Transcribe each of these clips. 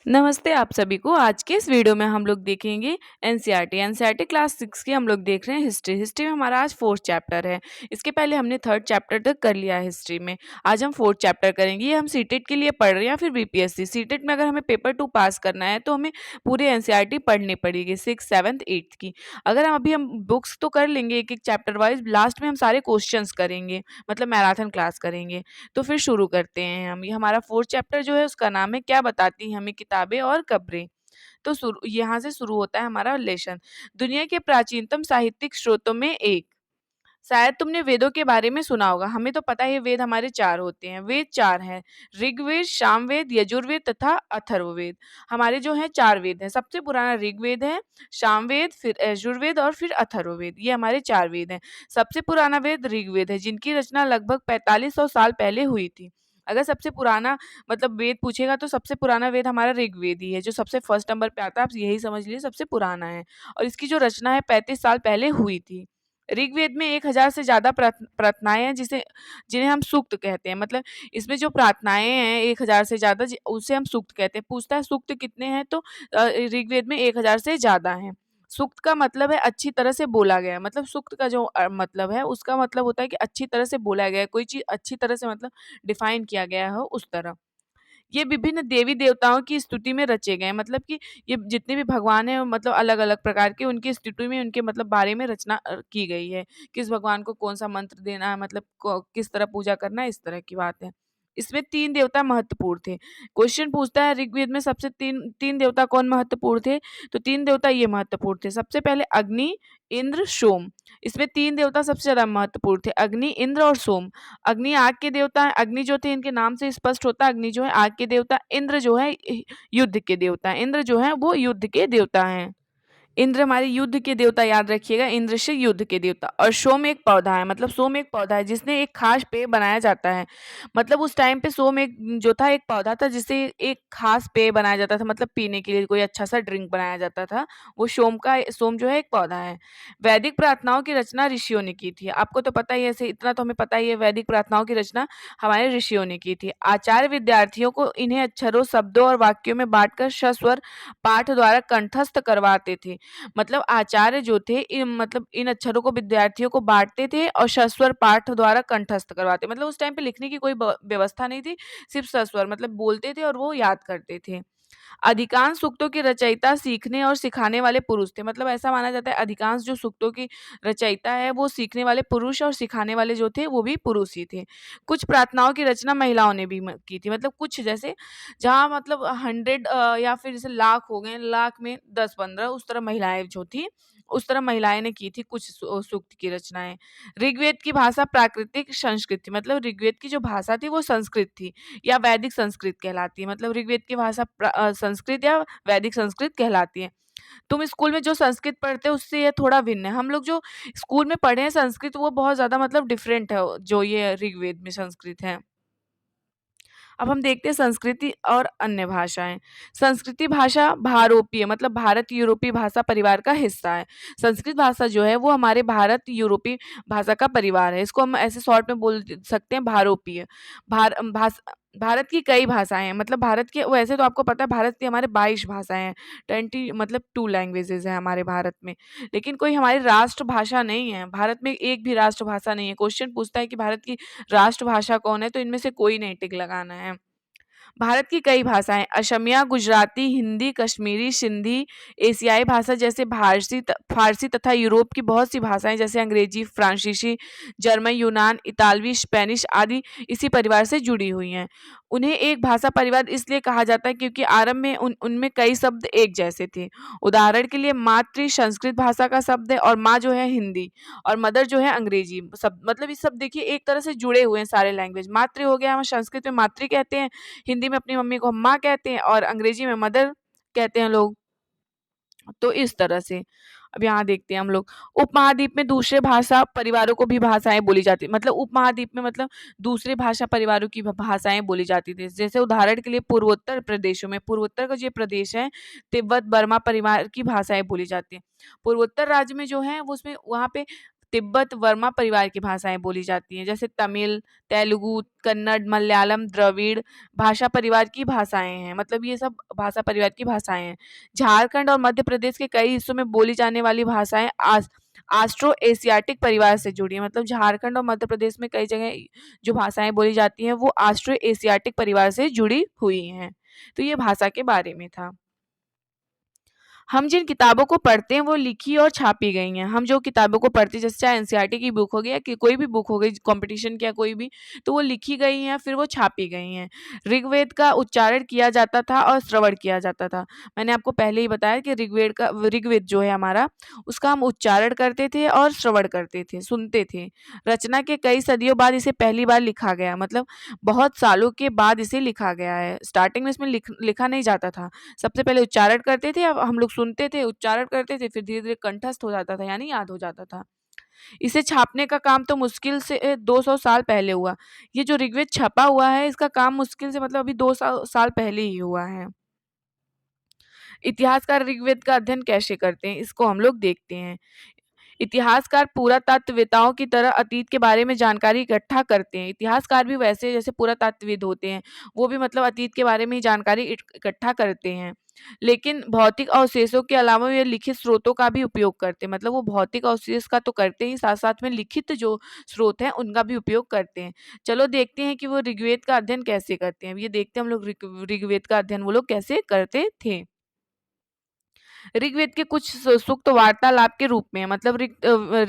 नमस्ते आप सभी को। आज के इस वीडियो में हम लोग देखेंगे एनसीईआरटी क्लास 6 की। हम लोग देख रहे हैं हिस्ट्री में हमारा आज 4th चैप्टर है। इसके पहले हमने 3rd चैप्टर तक कर लिया है हिस्ट्री में। आज हम 4th चैप्टर करेंगे। ये हम सीटेट के लिए पढ़ रहे हैं या फिर बीपीएससी। सीटेट में अगर हमें पेपर 2 पास करना है तो हमें पूरी एनसीईआरटी पढ़नी पड़ेगी 6th 7th 8th की। अगर हम बुक्स तो कर लेंगे एक एक चैप्टर वाइज, लास्ट में हम सारे क्वेश्चन करेंगे, मतलब मैराथन क्लास करेंगे। तो फिर शुरू करते हैं हम। ये हमारा 4th चैप्टर जो है उसका नाम है क्या बताती हैं हमें किताबें और कब्रें। तो यहाँ से शुरू होता है हमारा लेसन। दुनिया के प्राचीनतम साहित्यिक स्रोतों में एक। शायद तुमने वेदों के बारे में सुना होगा। हमें तो पता है वेद हमारे 4 होते हैं। वेद 4 हैं, ऋग्वेद, सामवेद, यजुर्वेद तथा अथर्ववेद। हमारे जो हैं 4 वेद हैं। सबसे पुराना ऋग्वेद है, सामवेद, फिर यजुर्वेद और फिर अथर्ववेद। ये हमारे 4 वेद हैं। सबसे पुराना वेद ऋग्वेद है, जिनकी रचना लगभग 4500 साल पहले हुई थी। अगर सबसे पुराना मतलब वेद पूछेगा तो सबसे पुराना वेद हमारा ऋग्वेद ही है, जो सबसे फर्स्ट नंबर पे आता है। आप यही समझ लीजिए सबसे पुराना है, और इसकी जो रचना है 35 साल पहले हुई थी। ऋग्वेद में 1000 से ज़्यादा प्रार्थनाएँ हैं, जिन्हें हम सूक्त कहते हैं। मतलब इसमें जो प्रार्थनाएँ हैं 1000 से ज़्यादा, उसे हम सूक्त कहते हैं। पूछता है सूक्त कितने हैं, तो ऋग्वेद में 1000 से ज़्यादा हैं। सूक्त का मतलब है अच्छी तरह से बोला गया। मतलब सूक्त का जो मतलब है, उसका मतलब होता है कि अच्छी तरह से बोला गया है, कोई चीज़ अच्छी तरह से मतलब डिफाइन किया गया हो उस तरह। ये विभिन्न देवी देवताओं की स्तुति में रचे गए हैं। मतलब कि ये जितने भी भगवान हैं मतलब अलग-अलग प्रकार के, उनकी स्तुति में उनके मतलब बारे में रचना की गई है। किस भगवान को कौन-सा मंत्र देना है, मतलब किस तरह पूजा करना है, इस तरह की बात है। इसमें 3 देवता महत्वपूर्ण थे। क्वेश्चन पूछता है ऋग्वेद में सबसे 3 देवता कौन महत्वपूर्ण थे? तो 3 देवता ये महत्वपूर्ण थे। सबसे पहले अग्नि, इंद्र, सोम। इसमें 3 देवता सबसे ज़्यादा महत्वपूर्ण थे, अग्नि, इंद्र और सोम। अग्नि आग के देवता हैं। अग्नि जो थे इनके नाम से स्पष्ट होता है, अग्नि जो है आग के देवता। इंद्र जो है युद्ध के देवता हैं। इंद्र जो है वो युद्ध के देवता हैं। इंद्र हमारे युद्ध के देवता, याद रखिएगा, इंद्र से युद्ध के देवता। और सोम एक पौधा है, मतलब सोम एक पौधा है जिसने एक खास पेय बनाया जाता है। मतलब उस टाइम पे सोम एक जो था एक पौधा था जिससे एक खास पेय बनाया जाता था, मतलब पीने के लिए कोई अच्छा सा ड्रिंक बनाया जाता था। वो सोम जो है एक पौधा है। वैदिक प्रार्थनाओं की रचना ऋषियों ने की थी। आपको तो पता ही है, ऐसे इतना तो हमें पता ही है, वैदिक प्रार्थनाओं की रचना हमारे ऋषियों ने की थी। आचार्य विद्यार्थियों को इन्हें अक्षरों, शब्दों और वाक्यों में बांटकर सस्वर पाठ द्वारा कंठस्थ करवाते थे। मतलब आचार्य जो थे मतलब इन अक्षरों को विद्यार्थियों को बांटते थे और सस्वर पाठ द्वारा कंठस्थ करवाते। मतलब उस टाइम पे लिखने की कोई व्यवस्था नहीं थी, सिर्फ सस्वर मतलब बोलते थे और वो याद करते थे। अधिकांश सूक्तों के रचयिता सीखने और सिखाने वाले पुरुष थे। मतलब ऐसा माना जाता है अधिकांश जो सूक्तों की रचयिता है वो सीखने वाले पुरुष, और सिखाने वाले जो थे वो भी पुरुष ही थे। कुछ प्रार्थनाओं की रचना महिलाओं ने भी की थी। मतलब कुछ जैसे जहाँ मतलब 100 या फिर जैसे लाख हो गए, लाख में 10-15 उस तरह महिलाएं जो थी, उस तरह महिलाएं ने की थी कुछ सूक्त की रचनाएं। ऋग्वेद की भाषा प्राकृतिक संस्कृत थी। मतलब ऋग्वेद की जो भाषा थी वो संस्कृत थी या वैदिक संस्कृत कहलाती है। मतलब ऋग्वेद की भाषा संस्कृत या वैदिक संस्कृत कहलाती है। तुम स्कूल में जो संस्कृत पढ़ते हो उससे ये थोड़ा भिन्न है। हम लोग जो स्कूल में पढ़े हैं संस्कृत वो बहुत ज़्यादा मतलब डिफरेंट है जो ये ऋग्वेद में संस्कृत है। अब हम देखते हैं संस्कृति और अन्य भाषाएं। संस्कृति भाषा भारोपीय मतलब भारत यूरोपीय भाषा परिवार का हिस्सा है। संस्कृत भाषा जो है वो हमारे भारत यूरोपीय भाषा का परिवार है। इसको हम ऐसे शॉर्ट में बोल सकते हैं भारोपीय। भारत की कई भाषाएं हैं। मतलब भारत के वैसे तो आपको पता है भारत की हमारे 22 भाषाएं हैं, 20 मतलब 2 लैंग्वेजेस हैं हमारे भारत में। लेकिन कोई हमारी राष्ट्रभाषा नहीं है। भारत में एक भी राष्ट्रभाषा नहीं है। क्वेश्चन पूछता है कि भारत की राष्ट्रभाषा कौन है, तो इनमें से कोई नहीं टिक लगाना है। भारत की कई भाषाएं असमिया, गुजराती, हिंदी, कश्मीरी, सिंधी, एशियाई भाषा जैसे फारसी तथा यूरोप की बहुत सी भाषाएं जैसे अंग्रेजी, फ्रांसीसी, जर्मन, यूनान, इतालवी, स्पेनिश आदि इसी परिवार से जुड़ी हुई हैं। उन्हें एक भाषा परिवार इसलिए कहा जाता है क्योंकि आरंभ में उनमें कई शब्द एक जैसे थे। उदाहरण के लिए मातृ संस्कृत भाषा का शब्द है और माँ जो है हिंदी, और मदर जो है अंग्रेजी। सब मतलब ये सब देखिए एक तरह से जुड़े हुए हैं सारे लैंग्वेज। मातृ हो गया, हम संस्कृत में मातृ कहते हैं, हिंदी में अपनी मम्मी को हम माँ कहते हैं, और अंग्रेजी में मदर कहते हैं लोग। तो इस तरह से अब यहाँ देखते हैं हम लोग उपमहाद्वीप में दूसरे भाषा परिवारों को भी भाषाएं बोली जाती। मतलब उपमहाद्वीप में मतलब दूसरे भाषा परिवारों की भाषाएं बोली जाती थी। जैसे उदाहरण के लिए पूर्वोत्तर प्रदेशों में, पूर्वोत्तर का जो प्रदेश है, तिब्बत बर्मा परिवार की भाषाएं बोली जाती हैं। पूर्वोत्तर राज्य में जो है वो उसमें वहाँ पे तिब्बत वर्मा परिवार की भाषाएं बोली जाती हैं, जैसे तमिल, तेलुगु, कन्नड़, मलयालम, द्रविड़ भाषा परिवार की भाषाएं हैं। मतलब ये सब भाषा परिवार की भाषाएं हैं। झारखंड और मध्य प्रदेश के कई हिस्सों में बोली जाने वाली भाषाएं आस्ट्रो एशियाटिक परिवार से जुड़ी है। मतलब झारखंड और मध्य प्रदेश में कई जगह जो भाषाएं बोली जाती हैं वो आस्ट्रो एशियाटिक परिवार से जुड़ी हुई हैं। तो ये भाषा के बारे में था। हम जिन किताबों को पढ़ते हैं वो लिखी और छापी गई हैं। हम जो किताबों को पढ़ते हैं जैसे चाहे एनसीईआरटी की बुक हो गई या कि कोई भी बुक हो गई कंपटीशन की या कोई भी, तो वो लिखी गई हैं फिर वो छापी गई हैं। ऋग्वेद का उच्चारण किया जाता था और श्रवण किया जाता था। मैंने आपको पहले ही बताया कि ऋग्वेद जो है हमारा, उसका हम उच्चारण करते थे और श्रवण करते थे, सुनते थे। रचना के कई सदियों बाद इसे पहली बार लिखा गया, मतलब बहुत सालों के बाद इसे लिखा गया है। स्टार्टिंग में इसमें लिखा नहीं जाता था। सबसे पहले उच्चारण करते थे, अब हम लोग सुनते थे, उच्चारण करते थे, फिर धीरे-धीरे कंठस्थ हो जाता था, यानी याद हो जाता था। इसे छापने का काम तो मुश्किल से 200 साल पहले हुआ। ये जो ऋग्वेद छपा हुआ है, इसका काम मुश्किल से मतलब अभी 2 साल पहले ही हुआ है। इतिहासकार ऋग्वेद का अध्ययन कैसे करते हैं, इसको हम लोग देखते हैं। इतिहासकार पुरातत्ववेताओं की तरह अतीत के बारे में जानकारी इकट्ठा करते हैं। इतिहासकार भी वैसे जैसे पुरातत्वविद होते हैं, वो भी मतलब अतीत के बारे में ही जानकारी इकट्ठा करते हैं। लेकिन भौतिक अवशेषों के अलावा वे लिखित स्रोतों का भी उपयोग करते हैं। मतलब वो भौतिक अवशेष का तो करते ही साथ-साथ में लिखित जो स्रोत हैं उनका भी उपयोग करते हैं। चलो देखते हैं कि वो ऋग्वेद का अध्ययन कैसे करते हैं। ये देखते हैं हम लोग ऋग्वेद का अध्ययन वो लोग कैसे करते थे। ऋग्वेद के कुछ सूक्त वार्तालाप के रूप में है। मतलब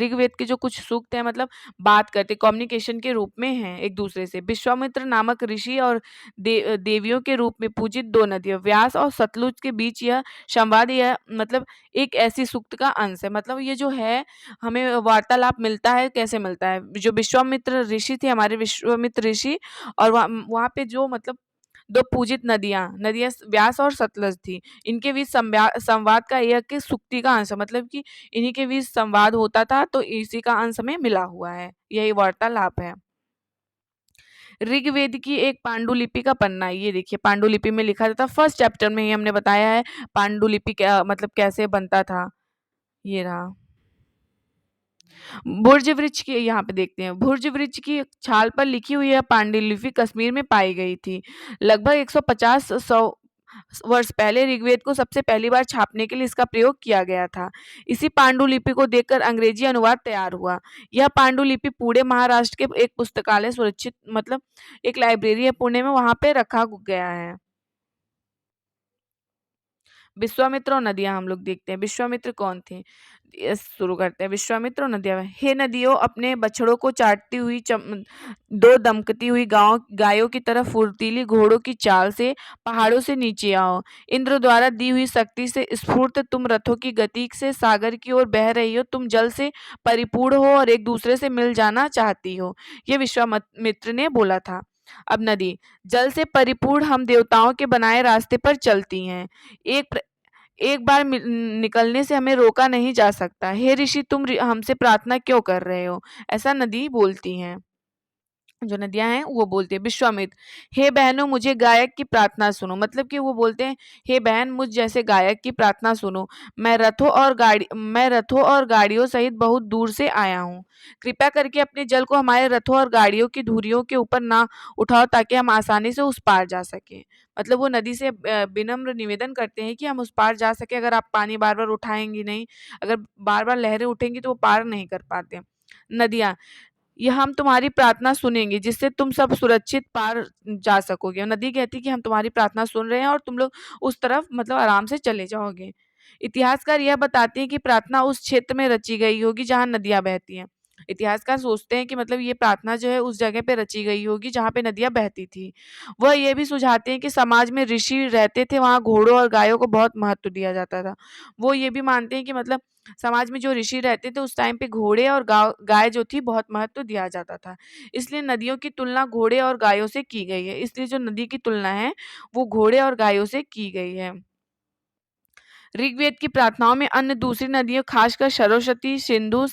ऋग्वेद के जो कुछ सूक्त हैं मतलब बात करते कम्युनिकेशन के रूप में हैं एक दूसरे से। विश्वामित्र नामक ऋषि और देवियों के रूप में पूजित दो नदियां व्यास और सतलुज के बीच यह संवाद, यह मतलब एक ऐसी सूक्त का अंश है। मतलब ये जो है हमें वार्तालाप मिलता है, कैसे मिलता है, जो विश्वामित्र ऋषि थे हमारे विश्वामित्र ऋषि, और वहाँ पे जो मतलब दो पूजित नदियाँ व्यास और सतलज थी। इनके बीच संवाद का एक सुक्ति का अंश है, मतलब कि इन्हीं के बीच संवाद होता था, तो इसी का अंश हमें मिला हुआ है। यही वार्तालाप है। ऋग्वेद की एक पांडुलिपि का पन्ना है। ये देखिए पांडुलिपि में लिखा जाता, फर्स्ट चैप्टर में ही हमने बताया है पांडुलिपि क्या मतलब कैसे बनता था। ये रहा। भुर्ज वृक्ष की यहाँ पे देखते हैं। भुर्ज वृक्ष की छाल पर लिखी हुई यह पांडुलिपि कश्मीर में पाई गई थी। लगभग 150 सौ वर्ष पहले ऋग्वेद को सबसे पहली बार छापने के लिए इसका प्रयोग किया गया था। इसी पांडुलिपि को देखकर अंग्रेजी अनुवाद तैयार हुआ। यह पांडुलिपि पुणे महाराष्ट्र के एक पुस्तकालय सुरक्षित मतलब एक लाइब्रेरी है पुणे में, वहां पे रखा गया है। विश्वामित्र और नदियाँ हम लोग देखते हैं। विश्वामित्र कौन थे? शुरू करते हैं। विश्वामित्र और नदियाँ। हे नदियों, अपने बछड़ों को चाटती हुई दो दमकती हुई गायों की तरह फुर्तीली घोड़ों की चाल से पहाड़ों से नीचे आओ। इंद्र द्वारा दी हुई शक्ति से स्फूर्त तुम रथों की गति से सागर की ओर बह रही हो। तुम जल से परिपूर्ण हो और एक दूसरे से मिल जाना चाहती हो। ये विश्वामित्र ने बोला था। अब नदी। जल से परिपूर्ण हम देवताओं के बनाए रास्ते पर चलती हैं। एक एक बार निकलने से हमें रोका नहीं जा सकता। हे ऋषि, तुम हमसे प्रार्थना क्यों कर रहे हो? ऐसा नदी बोलती हैं। जो नदियाँ हैं वो बोलती है। विश्वामित्र, हे बहनों, मुझे गायक की प्रार्थना सुनो। मतलब कि वो बोलते हैं हे बहन, मुझ जैसे गायक की प्रार्थना सुनो। मैं रथों और गाड़ियों सहित बहुत दूर से आया हूँ। कृपया करके अपने जल को हमारे रथों और गाड़ियों की धुरियों के ऊपर ना उठाओ ताकि हम आसानी से उस पार जा सकें। मतलब वो नदी से विनम्र निवेदन करते हैं कि हम उस पार जा सके। अगर आप पानी बार बार उठाएंगी नहीं, अगर बार बार लहरें उठेंगी तो वो पार नहीं कर पाते। नदियाँ, ये हम तुम्हारी प्रार्थना सुनेंगे जिससे तुम सब सुरक्षित पार जा सकोगे। और नदी कहती है कि हम तुम्हारी प्रार्थना सुन रहे हैं और तुम लोग उस तरफ मतलब आराम से चले जाओगे। इतिहासकार यह बताते हैं कि प्रार्थना उस क्षेत्र में रची गई होगी जहाँ नदियाँ बहती हैं। इतिहासकार सोचते हैं कि मतलब ये प्रार्थना जो है उस जगह पे रची गई होगी जहाँ पे नदियाँ बहती थी। वह ये भी सुझाते हैं कि समाज में ऋषि रहते थे, वहाँ घोड़ों और गायों को बहुत महत्व दिया जाता था। वो ये भी मानते हैं कि मतलब समाज में जो ऋषि रहते थे उस टाइम पे घोड़े और गाय जो थी बहुत महत्व दिया जाता था। इसलिए नदियों की तुलना घोड़े और गायों से की गई है। इसलिए जो नदी की तुलना है वो घोड़े और गायों से की गई है। ऋग्वेद की प्रार्थनाओं में अन्य दूसरी नदियों खासकर सरस्वती, सिंधु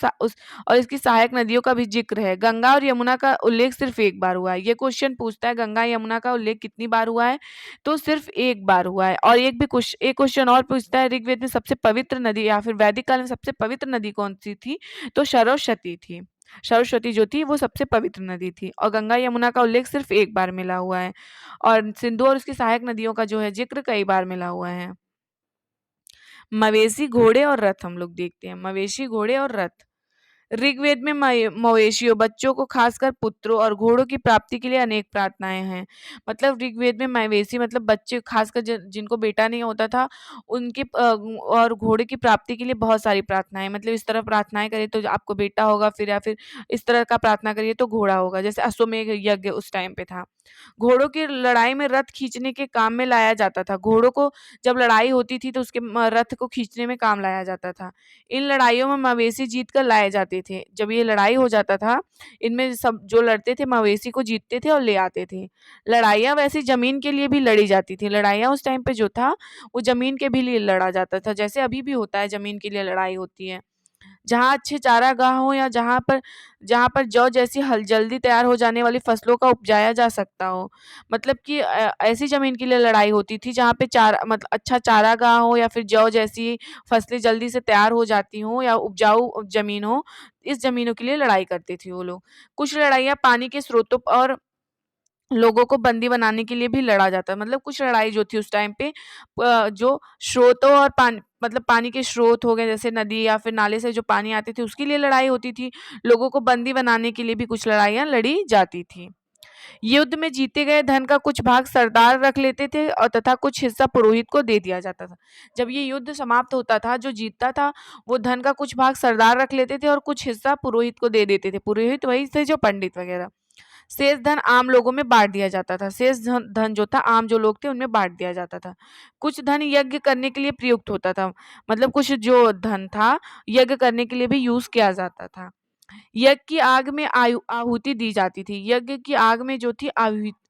और इसकी सहायक नदियों का भी जिक्र है। गंगा और यमुना का उल्लेख सिर्फ एक बार हुआ है। ये क्वेश्चन पूछता है गंगा यमुना का उल्लेख कितनी बार हुआ है, तो सिर्फ एक बार हुआ है। और एक क्वेश्चन और पूछता है ऋग्वेद में सबसे पवित्र नदी या फिर वैदिक काल में सबसे पवित्र नदी कौन सी थी, तो सरस्वती थी। सरस्वती जो थी वो सबसे पवित्र नदी थी और गंगा यमुना का उल्लेख सिर्फ एक बार मिला हुआ है और सिंधु और उसकी सहायक नदियों का जो है जिक्र कई बार मिला हुआ है। मवेशी, घोड़े और रथ हम लोग देखते हैं। मवेशी, घोड़े और रथ। ऋग्वेद में मवेशियों, बच्चों को खासकर पुत्रों और घोड़ों की प्राप्ति के लिए अनेक प्रार्थनाएं हैं। मतलब ऋग्वेद में मवेशी मतलब बच्चे खासकर जिनको बेटा नहीं होता था उनके और घोड़े की प्राप्ति के लिए बहुत सारी प्रार्थनाएं, मतलब इस तरह प्रार्थनाएं करिए तो आपको बेटा होगा, फिर या फिर इस तरह का प्रार्थना करिए तो घोड़ा होगा, जैसे अश्वमेध यज्ञ उस टाइम पे था। घोड़ों की लड़ाई में रथ खींचने के काम में लाया जाता था। घोड़ों को जब लड़ाई होती थी तो उसके रथ को खींचने में काम लाया जाता था। इन लड़ाइयों में मवेशी जीत कर लाए जाते थे। जब ये लड़ाई हो जाता था, इनमें सब जो लड़ते थे मवेशी को जीतते थे और ले आते थे। लड़ाइयाँ वैसे ज़मीन के लिए भी लड़ी जाती थी। लड़ाइयाँ उस टाइम पे जो था, वो ज़मीन के भी लिए लड़ा जाता था। जैसे अभी भी होता है, ज़मीन के लिए लड़ाई होती है। जहाँ अच्छे चारागाह हो या जहाँ पर जौ जैसी हल जल्दी तैयार हो जाने वाली फसलों का उपजाया जा सकता हो। मतलब कि ऐसी ज़मीन के लिए लड़ाई होती थी जहाँ पे अच्छा चारागाह हो या फिर जौ जैसी फसलें जल्दी से तैयार हो जाती हों या उपजाऊ ज़मीन हो, इस ज़मीनों के लिए लड़ाई करते थे वो लोग। कुछ लड़ाइयाँ पानी के स्रोतों और लोगों को बंदी बनाने के लिए भी लड़ा जाता है। मतलब कुछ लड़ाई जो थी उस टाइम पे जो स्रोतों और मतलब पानी के स्रोत हो गए जैसे नदी या फिर नाले से जो पानी आते थे उसके लिए लड़ाई होती थी। लोगों को बंदी बनाने के लिए भी कुछ लड़ाइयाँ लड़ी जाती थी। युद्ध में जीते गए धन का कुछ भाग सरदार रख लेते थे और तथा कुछ हिस्सा पुरोहित को दे दिया जाता था। जब ये युद्ध समाप्त होता था, जो जीतता था वो धन का कुछ भाग सरदार रख लेते थे और कुछ हिस्सा पुरोहित को दे देते थे। पुरोहित वही थे जो पंडित वगैरह। शेष धन आम लोगों में बाँट दिया जाता था। शेष धन धन जो था आम जो लोग थे उनमें बाँट दिया जाता था। कुछ धन यज्ञ करने के लिए प्रयुक्त होता था। मतलब कुछ जो धन था यज्ञ करने के लिए भी यूज़ किया जाता था। यज्ञ की आग में आहुति दी जाती थी। यज्ञ की आग में जो थी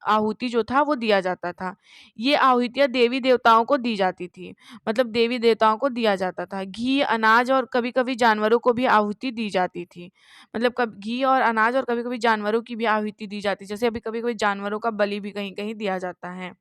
आहुति जो था वो दिया जाता था। ये आहुतियाँ देवी देवताओं को दी जाती थी। मतलब देवी देवताओं को दिया जाता था। घी, अनाज और कभी-कभी जानवरों को भी आहुति दी जाती थी। मतलब कब घी और अनाज और कभी-कभी जानवरों की भी आहुति दी जाती है। जैसे अभी कभी-कभी जानवरों का बलि भी कहीं-कहीं दिया जाता है।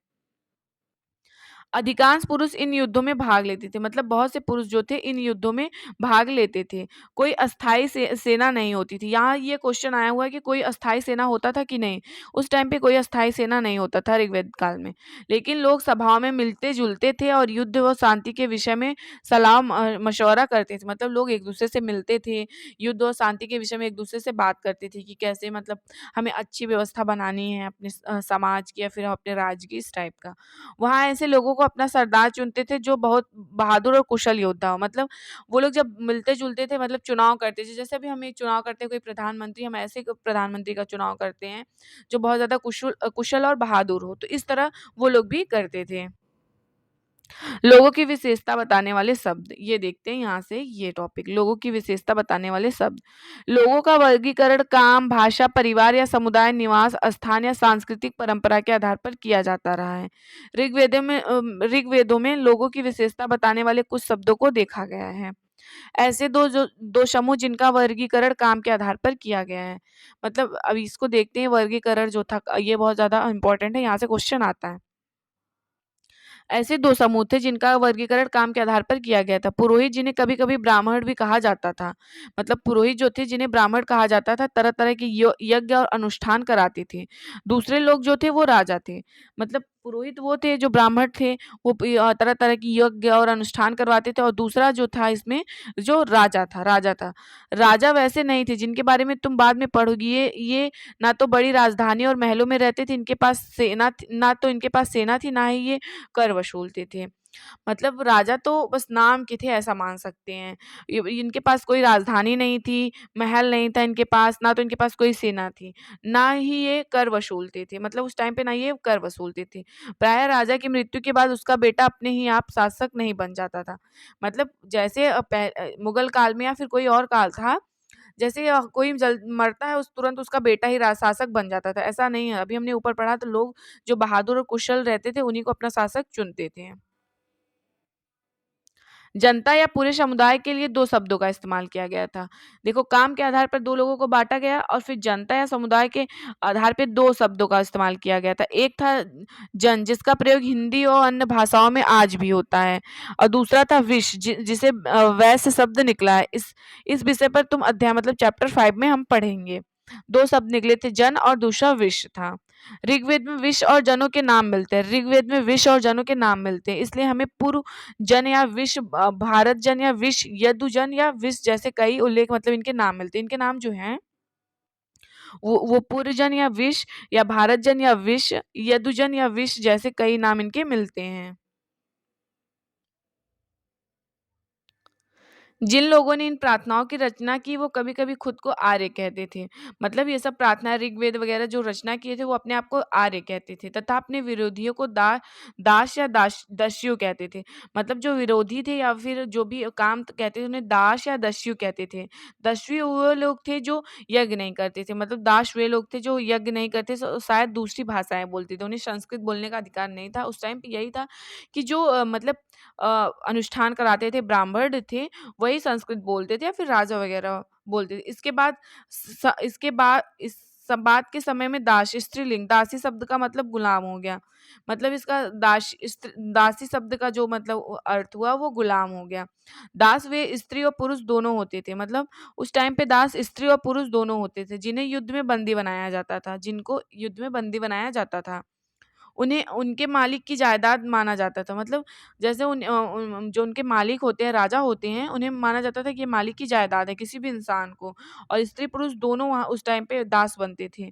अधिकांश पुरुष इन युद्धों में भाग लेते थे। मतलब बहुत से पुरुष जो थे इन युद्धों में भाग लेते थे। कोई अस्थायी सेना नहीं होती थी। यहाँ ये क्वेश्चन आया हुआ है कि कोई अस्थायी सेना होता था कि नहीं? उस टाइम पे कोई अस्थायी सेना नहीं होता था ऋग्वेद काल में। लेकिन लोग सभाओं में मिलते-जुलते थे और युद्ध व शांति के विषय में सलाह मशवरा करते थे। मतलब लोग एक-दूसरे से मिलते थे, युद्ध और शांति के विषय में एक-दूसरे से बात करते थे कि कैसे मतलब हमें अच्छी व्यवस्था बनानी है अपने समाज की या फिर अपने राज्य की, इस टाइप का। वहाँ ऐसे लोगों को अपना सरदार चुनते थे जो बहुत बहादुर और कुशल योद्धा हो। मतलब वो लोग जब मिलते-जुलते थे मतलब चुनाव करते थे। जैसे अभी हम एक चुनाव करते हैं कोई प्रधानमंत्री, हम ऐसे एक प्रधानमंत्री का चुनाव करते हैं जो बहुत ज़्यादा कुशल और बहादुर हो। तो इस तरह वो लोग भी करते थे। लोगों की विशेषता बताने वाले शब्द, ये देखते हैं यहाँ से ये टॉपिक, लोगों की विशेषता बताने वाले शब्द। लोगों का वर्गीकरण काम, भाषा, परिवार या समुदाय, निवास स्थान या सांस्कृतिक परंपरा के आधार पर किया जाता रहा है। ऋग्वेदों में लोगों की विशेषता बताने वाले कुछ शब्दों को देखा गया है। ऐसे दो समूह जिनका वर्गीकरण काम के आधार पर किया गया है। मतलब अब इसको देखते हैं, वर्गीकरण जो था ये बहुत ज्यादा इंपॉर्टेंट है, यहाँ से क्वेश्चन आता है। ऐसे दो समूह थे जिनका वर्गीकरण काम के आधार पर किया गया था। पुरोहित जिन्हें कभी-कभी ब्राह्मण भी कहा जाता था। मतलब पुरोहित जो थे जिन्हें ब्राह्मण कहा जाता था, तरह-तरह के यज्ञ और अनुष्ठान कराते थे। दूसरे लोग जो थे वो राजा थे। मतलब पुरोहित वो थे जो ब्राह्मण थे, वो तरह-तरह की यज्ञ और अनुष्ठान करवाते थे और दूसरा जो था इसमें जो राजा था। राजा वैसे नहीं थे जिनके बारे में तुम बाद में पढ़ोगी। ये ना तो बड़ी राजधानी और महलों में रहते थे, इनके पास ना तो इनके पास सेना थी, ना ही ये कर वसूलते थे। मतलब राजा तो बस नाम के थे ऐसा मान सकते हैं। इनके पास कोई राजधानी नहीं थी, महल नहीं था इनके पास, ना तो इनके पास कोई सेना थी, ना ही ये कर वसूलते थे। मतलब उस टाइम पे ना ये कर वसूलते थे। प्रायः राजा की मृत्यु के बाद उसका बेटा अपने ही आप शासक नहीं बन जाता था। मतलब जैसे मुगल काल में या फिर कोई और काल था, जैसे कोई मरता है उस तुरंत उसका बेटा ही शासक बन जाता था, ऐसा नहीं है। अभी हमने ऊपर पढ़ा तो लोग जो बहादुर और कुशल रहते थे उन्हीं को अपना शासक चुनते थे। जनता या पूरे समुदाय के लिए 2 शब्दों का इस्तेमाल किया गया था। देखो, काम के आधार पर 2 लोगों को बाँटा गया और फिर जनता या समुदाय के आधार पे 2 शब्दों का इस्तेमाल किया गया था। एक था जन, जिसका प्रयोग हिंदी और अन्य भाषाओं में आज भी होता है, और दूसरा था विश, जिसे वैश्य शब्द निकला है। इस विषय पर तुम अध्याय मतलब चैप्टर 5 में हम पढ़ेंगे। 2 शब्द निकले थे, जन और दूसरा विश था। ऋग्वेद में विश और जनों के नाम मिलते हैं। ऋग्वेद में विश और जनों के नाम मिलते हैं, इसलिए हमें पूर्व जन या विश, भारत जन या विश, यदुजन या विश जैसे कई उल्लेख मतलब इनके नाम मिलते हैं। इनके नाम जो हैं वो पूर्व जन या विश, या भारत जन या विश, यदुजन या विश जैसे कई नाम इनके मिलते हैं। जिन लोगों ने इन प्रार्थनाओं की रचना की वो कभी-कभी खुद को आर्य कहते थे। मतलब ये सब प्रार्थना ऋग्वेद वगैरह जो रचना किए थे वो अपने आप को आर्य कहते थे, तथा अपने विरोधियों को दास या दस्यु कहते थे। मतलब जो विरोधी थे या फिर जो भी काम कहते थे उन्हें दास या दस्यु कहते थे। दस्यु वो लोग थे जो यज्ञ नहीं करते थे, मतलब दास वे लोग थे जो यज्ञ नहीं करते, शायद दूसरी भाषाएँ बोलते थे। उन्हें संस्कृत बोलने का अधिकार नहीं था। उस टाइम पे यही था कि जो मतलब अनुष्ठान कराते थे ब्राह्मण थे, वही संस्कृत बोलते थे या फिर राजा वगैरह बोलते थे। इसके बाद इस संवाद के समय में दास स्त्रीलिंग, दासी शब्द का मतलब गुलाम हो गया। मतलब इसका दासी शब्द का जो मतलब अर्थ हुआ वो गुलाम हो गया। दास वे स्त्री और पुरुष दोनों होते थे। मतलब उस टाइम पे दास स्त्री और पुरुष दोनों होते थे, जिन्हें युद्ध में बंदी बनाया जाता था, जिनको युद्ध में बंदी बनाया जाता था। उन्हें उनके मालिक की जायदाद माना जाता था। मतलब जैसे जो उनके मालिक होते हैं, राजा होते हैं, उन्हें माना जाता था कि ये मालिक की जायदाद है किसी भी इंसान को, और स्त्री-पुरुष दोनों वहाँ उस टाइम पे दास बनते थे।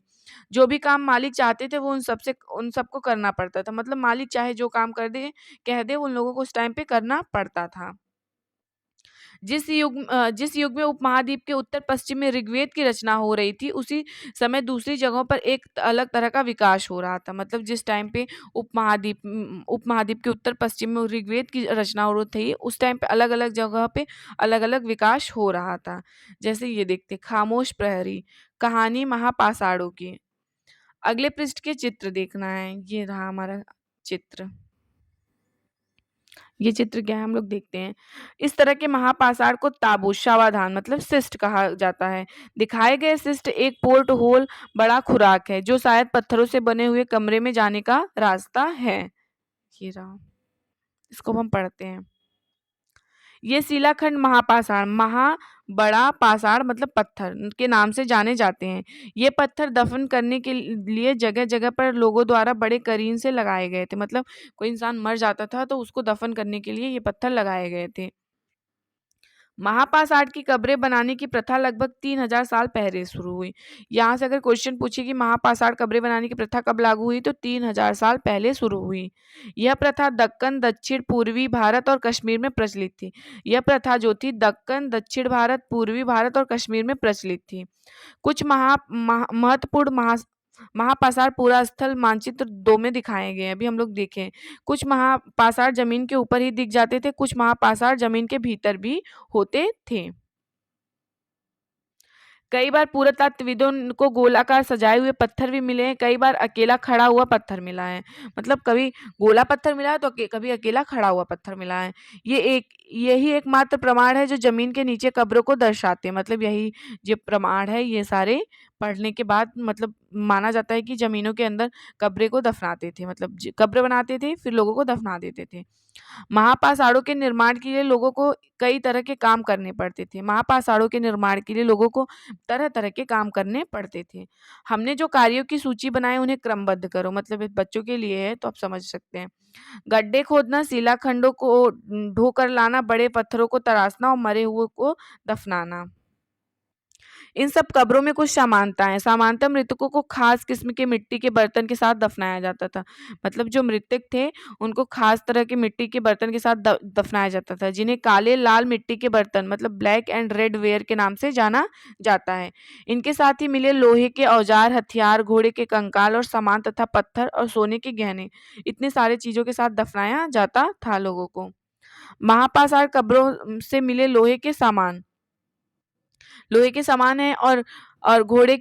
जो भी काम मालिक चाहते थे वो उन सबको करना पड़ता था। मतलब मालिक चाहे जो काम कर दे कह दे, उन लोगों को उस टाइम पे करना पड़ता था। जिस युग में उपमहाद्वीप के उत्तर-पश्चिम में ऋग्वेद की रचना हो रही थी, उसी समय दूसरी जगहों पर एक अलग तरह का विकास हो रहा था। मतलब जिस टाइम पे उपमहाद्वीप के उत्तर-पश्चिम में ऋग्वेद की रचना हो रही थी, उस टाइम पे अलग-अलग जगह पे अलग-अलग विकास हो रहा था। जैसे ये देखते खामोश प्रहरी, कहानी महापाषाणों की। अगले पृष्ठ के चित्र देखना है, ये रहा हमारा चित्र। ये चित्र क्या है हम लोग देखते हैं। इस तरह के महापाषाण को ताबूत, शावाधान मतलब शिष्ट कहा जाता है। दिखाए गए शिष्ट एक पोर्ट होल बड़ा खुराक है जो शायद पत्थरों से बने हुए कमरे में जाने का रास्ता है। ये रहा, इसको हम पढ़ते हैं। ये शिलाखंड महापाषाण, बड़ा पाषाण मतलब पत्थर के नाम से जाने जाते हैं। ये पत्थर दफन करने के लिए जगह-जगह पर लोगों द्वारा बड़े करीन से लगाए गए थे। मतलब कोई इंसान मर जाता था तो उसको दफन करने के लिए ये पत्थर लगाए गए थे। महापाषाण की कब्रें बनाने की प्रथा लगभग 3000 साल पहले शुरू हुई। यहाँ से अगर क्वेश्चन पूछे कि महापाषाण कब्रें बनाने की प्रथा कब लागू हुई, तो 3000 साल पहले शुरू हुई। यह प्रथा दक्कन, दक्षिण पूर्वी भारत और कश्मीर में प्रचलित थी। यह प्रथा जो थी दक्कन, दक्षिण भारत, पूर्वी भारत और कश्मीर में प्रचलित थी। कुछ महत्वपूर्ण महापाषाण पूरा स्थल मानचित्र 2 में दिखाए गए हैं। अभी हम लोग देखें, कुछ महापाषाण जमीन के ऊपर ही दिख जाते थे, कुछ महापाषाण जमीन के भीतर भी होते थे। कई बार पुरातत्वविदों को गोलाकार सजाए हुए पत्थर भी मिले हैं, कई बार अकेला खड़ा हुआ पत्थर मिला है। मतलब कभी गोला पत्थर मिला है तो कभी अकेला खड़ा हुआ पत्थर मिला है। यही एकमात्र प्रमाण है जो जमीन के नीचे कब्रों को दर्शाते हैं। मतलब यही जो प्रमाण है, ये सारे पढ़ने के बाद मतलब माना जाता है कि जमीनों के अंदर कब्रें को दफनाते थे। मतलब कब्र बनाते थे फिर लोगों को दफना देते थे। महापाषाणों के निर्माण के लिए लोगों को कई तरह के काम करने पड़ते थे। महापाषाणों के निर्माण के लिए लोगों को तरह-तरह के काम करने पड़ते थे। हमने जो कार्यों की सूची बनाई उन्हें क्रमबद्ध करो। मतलब ये बच्चों के लिए है तो आप समझ सकते हैं। गड्ढे खोदना, शिलाखंडों को ढोकर लाना, बड़े पत्थरों को तराशना और मरे हुए को दफनाना। इन सब कब्रों में कुछ समानता है। सामान्यतः मृतकों को खास किस्म के मिट्टी के बर्तन के साथ दफनाया जाता था। मतलब जो मृतक थे उनको खास तरह के मिट्टी के बर्तन के साथ दफनाया जाता था, जिन्हें काले लाल मिट्टी के बर्तन मतलब ब्लैक एंड रेड वेयर के नाम से जाना जाता है। इनके साथ ही मिले लोहे के औजार, हथियार, घोड़े के कंकाल और सामान तथा पत्थर और सोने के गहने, इतने सारे चीजों के साथ दफनाया जाता था लोगों को। महापाषाण कब्रों से मिले लोहे के सामान है, और घोड़े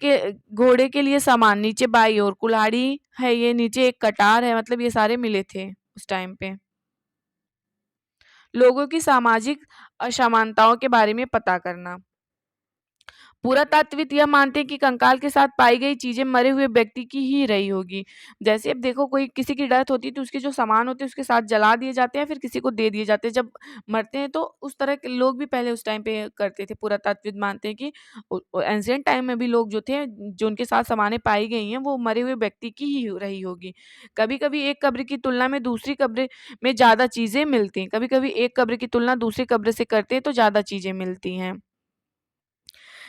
के लिए सामान नीचे बाई ओर कुल्हाड़ी है, ये नीचे एक कटार है। मतलब ये सारे मिले थे उस टाइम पे। लोगों की सामाजिक असमानताओं के बारे में पता करना। पुरातात्विक यह मानते हैं कि कंकाल के साथ पाई गई चीजें मरे हुए व्यक्ति की ही रही होगी। जैसे अब देखो कोई किसी की डेथ होती है तो उसके जो सामान होते हैं उसके साथ जला दिए जाते हैं, फिर किसी को दे दिए जाते हैं जब मरते हैं। तो उस तरह के लोग भी पहले उस टाइम पे करते थे। पुरातात्विक मानते हैं कि एंशिएंट टाइम में भी लोग जो थे, जो उनके साथ सामानें पाई गई हैं वो मरे हुए व्यक्ति की ही रही होगी। कभी कभी एक कब्र की तुलना में दूसरी कब्र में ज्यादा चीजें मिलती हैं, कभी कभी एक कब्र की तुलना दूसरी कब्र से करते हैं तो ज्यादा चीजें मिलती हैं।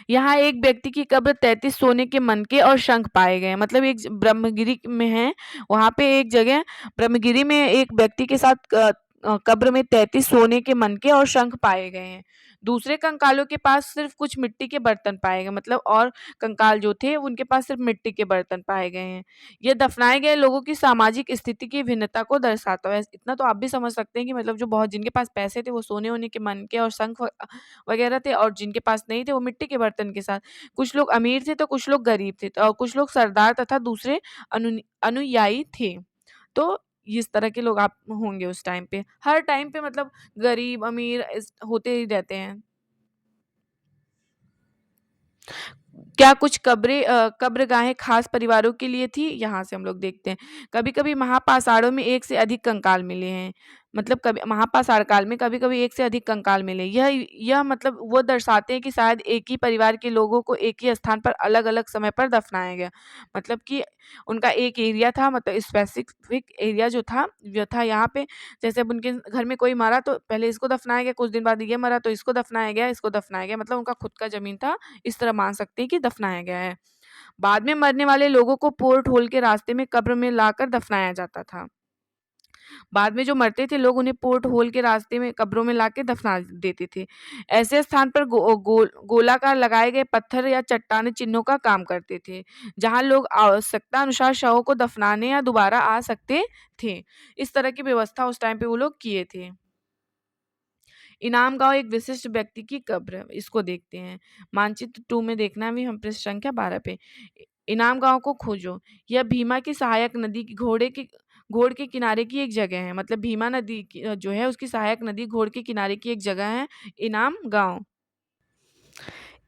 यहाँ एक व्यक्ति की कब्र 33 सोने के मनके और शंख पाए गए हैं। मतलब एक ब्रह्मगिरी में है, वहाँ पे एक जगह ब्रह्मगिरी में एक व्यक्ति के साथ कब्र में 33 सोने के मनके और शंख पाए गए हैं। दूसरे कंकालों के पास सिर्फ कुछ मिट्टी के बर्तन पाए गए, मतलब और कंकाल जो थे उनके पास सिर्फ मिट्टी के बर्तन पाए गए हैं। ये दफनाए गए लोगों की सामाजिक स्थिति की भिन्नता को दर्शाता है। इतना तो आप भी समझ सकते हैं कि मतलब जो बहुत जिनके पास पैसे थे वो सोने होने के मनके और शंख वगैरह थे, और जिनके पास नहीं थे वो मिट्टी के बर्तन के साथ। कुछ लोग अमीर थे तो कुछ लोग गरीब थे, और कुछ लोग सरदार तथा दूसरे अनुयायी थे। तो इस तरह के लोग आप होंगे उस टाइम पे। हर टाइम पे मतलब गरीब अमीर होते ही रहते हैं। क्या कुछ कब्रगाहें खास परिवारों के लिए थी? यहाँ से हम लोग देखते हैं। कभी-कभी महापाषाणों में एक से अधिक कंकाल मिले हैं। मतलब कभी महापाषाण काल में कभी-कभी एक से अधिक कंकाल मिले। यह मतलब वो दर्शाते हैं कि शायद एक ही परिवार के लोगों को एक ही स्थान पर अलग-अलग समय पर दफनाया गया। मतलब कि उनका एक एरिया था, मतलब स्पेसिफिक एरिया जो था वो था यहाँ पे। जैसे अब उनके घर में कोई मरा तो पहले इसको दफनाया गया, कुछ दिन बाद ये मरा तो इसको दफनाया गया, इसको दफनाया गया। मतलब उनका खुद का ज़मीन था, इस तरह मान सकते हैं कि दफनाया गया है। बाद में मरने वाले लोगों को पोर्ट होल के रास्ते में कब्र में लाकर दफनाया जाता था। बाद में जो मरते थे लोग उन्हें पोर्ट होल के रास्ते में कब्रों में लाके दफना देते थे। ऐसे स्थान पर गोलाकार लगाए गए पत्थर या चट्टानें चिन्हों का काम करते थे, जहाँ लोग आवश्यकता अनुसार शवों को दफनाने या दोबारा आ सकते थे। इस तरह की व्यवस्था उस टाइम पे वो लोग किए थे। इनाम गांव एक विशिष्ट व्यक्ति की कब्र है, इसको देखते हैं। मानचित्र 2 में देखना भी हम पृष्ठ संख्या 12 पे। इनाम गांव को खोजो। यह भीमा की सहायक नदी की घोड़ के किनारे की एक जगह है। मतलब भीमा नदी जो है उसकी सहायक नदी घोड़ के किनारे की एक जगह है, इनाम गांव।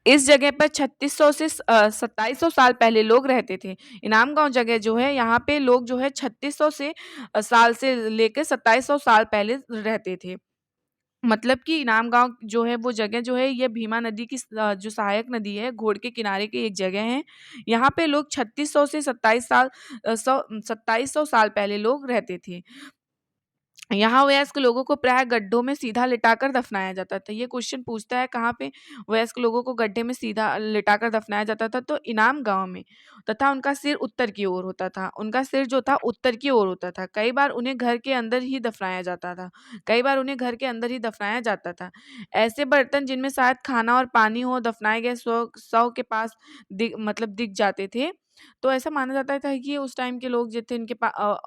इस जगह पर 3600 से 2700 साल पहले लोग रहते थे। इनाम गांव जगह जो है यहाँ पे लोग जो है 3600 से साल से लेकर 2700 साल पहले रहते थे। मतलब कि इनाम गाँव जो है वो जगह जो है ये भीमा नदी की जो सहायक नदी है घोड़ के किनारे की एक जगह है। यहाँ पे लोग 3600 से 2700 साल पहले लोग रहते थे। यहाँ वयस्क लोगों को प्राय गड्ढों में सीधा लिटाकर दफनाया जाता था। ये क्वेश्चन पूछता है कहाँ पे वयस्क लोगों को गड्ढे में सीधा लिटाकर दफनाया जाता था, तो इनाम गांव में। तथा उनका सिर उत्तर की ओर होता था, उनका सिर जो था उत्तर की ओर होता था। कई बार उन्हें घर के अंदर ही दफनाया जाता था, कई बार उन्हें घर के अंदर ही दफनाया जाता था। ऐसे बर्तन जिनमें शायद खाना और पानी हो दफनाए गए शव के पास मतलब दिख जाते थे। तो ऐसा माना जाता था कि उस टाइम के लोग जो थे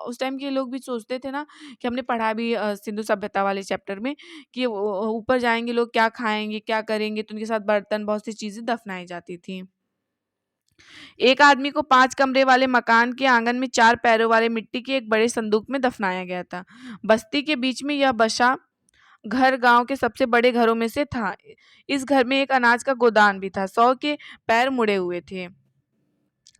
उस टाइम के लोग भी सोचते थे ना, कि हमने पढ़ा भी सिंधु सभ्यता वाले चैप्टर में कि ऊपर जाएँगे लोग क्या खाएँगे, क्या करेंगे, तो उनके साथ बर्तन बहुत सी चीज़ें दफनाई जाती थी। एक आदमी को 5 कमरे वाले मकान के आंगन में 4 पैरों वाले मिट्टी के एक बड़े संदूक में दफनाया गया था। बस्ती के बीच में यह बसा घर गाँव के सबसे बड़े घरों में से था। इस घर में एक अनाज का गोदान भी था। 100 के पैर मुड़े हुए थे।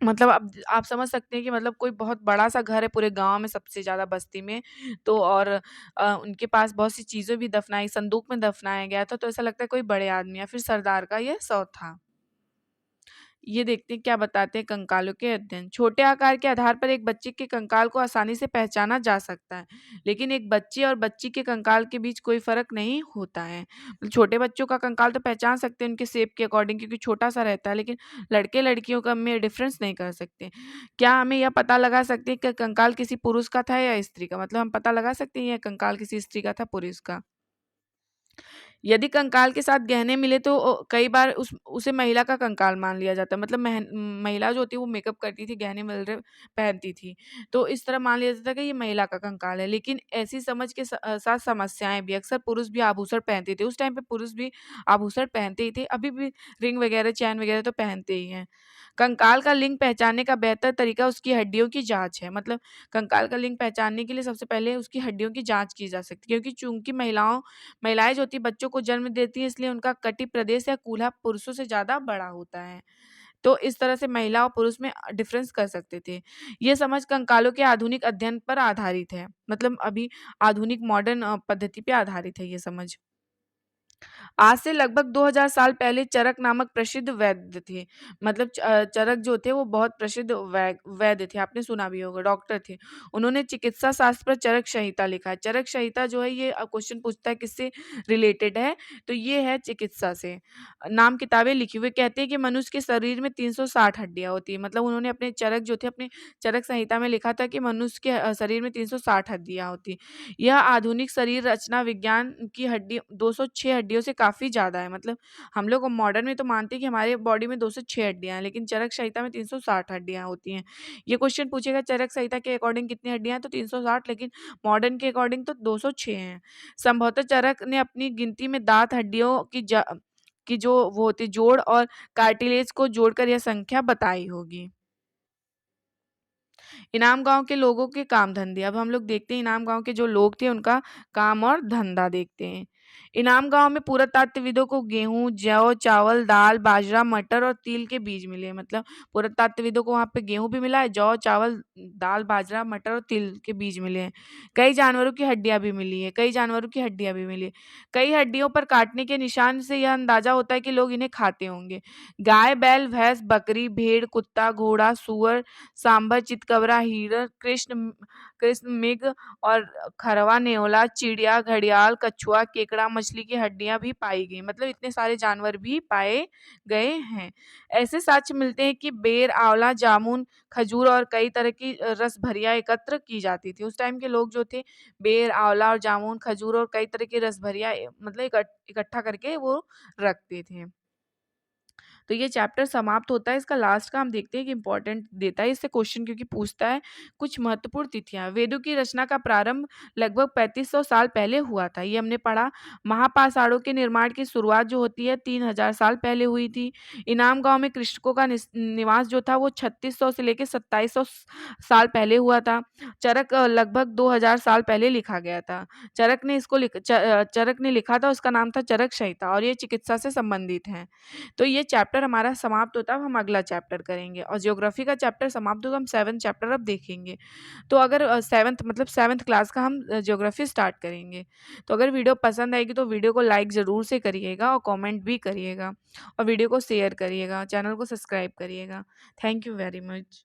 मतलब आप समझ सकते हैं कि मतलब कोई बहुत बड़ा-सा घर है पूरे गाँव में सबसे ज़्यादा बस्ती में। तो और उनके पास बहुत सी चीज़ें भी दफ़नाई संदूक में दफ़नाया गया था, तो ऐसा लगता है कोई बड़े आदमी या फिर सरदार का ये शव था। ये देखते हैं क्या बताते हैं कंकालों के अध्ययन। छोटे आकार के आधार पर एक बच्चे के कंकाल को आसानी से पहचाना जा सकता है, लेकिन एक बच्चे और बच्ची के कंकाल के बीच कोई फ़र्क नहीं होता है। मतलब छोटे बच्चों का कंकाल तो पहचान सकते हैं उनके शेप के अकॉर्डिंग, क्योंकि छोटा-सा रहता है, लेकिन लड़के-लड़कियों का में डिफ़रेंस नहीं कर सकते। क्या हमें यह पता लगा सकते हैं कि कंकाल किसी पुरुष का था या स्त्री का? मतलब हम पता लगा सकते हैं यह कंकाल किसी स्त्री का था, पुरुष का? यदि कंकाल के साथ गहने मिले तो कई बार उसे महिला का कंकाल मान लिया जाता है। मतलब महिला जो होती है वो मेकअप करती थी, गहने मिल रहे पहनती थी। तो इस तरह मान लिया जाता था कि ये महिला का कंकाल है। लेकिन ऐसी समझ के साथ समस्याएँ भी, अक्सर पुरुष भी आभूषण पहनते थे। उस टाइम पे पुरुष भी आभूषण पहनते ही थे। अभी भी रिंग वगैरह, चैन वगैरह तो पहनते ही हैं। कंकाल का लिंग पहचानने का बेहतर तरीका उसकी हड्डियों की जाँच है। मतलब कंकाल का लिंग पहचानने के लिए सबसे पहले उसकी हड्डियों की जाँच की जा सकती है, क्योंकि चूँकि महिलाएँ जो होती हैं बच्चों को जन्म देती हैं, इसलिए उनका कटी प्रदेश या कूल्हा पुरुषों से ज़्यादा बड़ा होता है। तो इस तरह से महिला और पुरुष में डिफ़रेंस कर सकते थे। ये समझ कंकालों के आधुनिक अध्ययन पर आधारित है। मतलब अभी आधुनिक मॉडर्न पद्धति पे आधारित है ये समझ। आज से लगभग 2000 साल पहले चरक नामक प्रसिद्ध वैद्य थे। मतलब चरक जो थे वो बहुत प्रसिद्ध वैद्य थे, आपने सुना भी होगा, डॉक्टर थे। उन्होंने चिकित्सा शास्त्र पर चरक संहिता लिखा है। चरक संहिता जो है ये क्वेश्चन पूछता है किससे रिलेटेड है, तो ये है चिकित्सा से। नाम किताबें लिखी हुई, कहते हैं कि मनुष्य के शरीर में 360 हड्डियाँ होती हैं। मतलब उन्होंने अपने चरक जो थे अपने चरक संहिता में लिखा था कि मनुष्य के शरीर में 360 हड्डियाँ होती हैं। यह आधुनिक शरीर रचना विज्ञान की हड्डी 206 हड्डियों से काफ़ी ज़्यादा है। मतलब हम लोग मॉडर्न में तो मानते हैं कि हमारे बॉडी में 206 हड्डियाँ हैं, लेकिन चरक संहिता में 360 हड्डियाँ होती हैं। ये क्वेश्चन पूछेगा चरक संहिता के अकॉर्डिंग कितनी हड्डियाँ हैं, तो 360, लेकिन मॉडर्न के अकॉर्डिंग तो 206 हैं। संभवतः चरक ने अपनी गिनती में दाँत हड्डियों की जो वो होती है जोड़ और कार्टिलेज को जोड़कर यह संख्या बताई होगी। इनाम गाँव के लोगों के काम धंधे। अब हम लोग देखते हैं इनाम गाँव के जो लोग थे उनका काम और धंधा देखते हैं। इनाम गाँव में पुरातात्विदों को गेहूँ, जौ, चावल, दाल, बाजरा, मटर और तिल के बीज मिले। मतलब पुरातात्विदों को वहाँ पे गेहूँ भी मिला है, जौ, चावल, दाल, बाजरा, मटर और तिल के बीज मिले हैं। कई जानवरों की हड्डियाँ भी मिली हैं, कई जानवरों की हड्डियाँ भी मिली हैं। कई हड्डियों पर काटने के निशान से यह अंदाजा होता है कि लोग इन्हें खाते होंगे। गाय, बैल, भैंस, बकरी, भेड़, कुत्ता, घोड़ा, सूअर, सांभर, चितकबरा, हिरण, कृष्ण मृग और खरवा, नेवला, चिड़िया, घड़ियाल, कछुआ, केकड़ा, मछली की हड्डियां भी पाई गई। मतलब इतने सारे जानवर भी पाए गए हैं। ऐसे साक्ष्य मिलते हैं कि बेर, आंवला, जामुन, खजूर और कई तरह की रस भरियां एकत्र की जाती थी। उस टाइम के लोग जो थे बेर, आंवला और जामुन, खजूर और कई तरह की रस भरियां मतलब इकट्ठा करके वो रखते थे। तो ये चैप्टर समाप्त होता है। इसका लास्ट का हम देखते हैं कि इम्पोर्टेंट देता है इससे क्वेश्चन, क्योंकि पूछता है कुछ महत्वपूर्ण तिथियां। वेदों की रचना का प्रारंभ लगभग 3500 साल पहले हुआ था, ये हमने पढ़ा। महापाषाणों के निर्माण की शुरुआत जो होती है 3000 साल पहले हुई थी। इनाम गांव में कृषकों का निवास जो था वो 3600 से लेकर 2700 साल पहले हुआ था। चरक लगभग 2000 साल पहले लिखा गया था। चरक ने लिखा था, उसका नाम था चरक संहिता, और ये चिकित्सा से संबंधित है। तो ये चैप्टर हमारा समाप्त होता है। अब हम अगला चैप्टर करेंगे, और ज्योग्राफी का चैप्टर समाप्त होगा, हम 7th चैप्टर अब देखेंगे। तो अगर 7th मतलब 7th क्लास का हम ज्योग्राफी स्टार्ट करेंगे। तो अगर वीडियो पसंद आएगी तो वीडियो को लाइक ज़रूर से करिएगा और कमेंट भी करिएगा, और वीडियो को शेयर करिएगा, चैनल को सब्सक्राइब करिएगा। Thank you very much.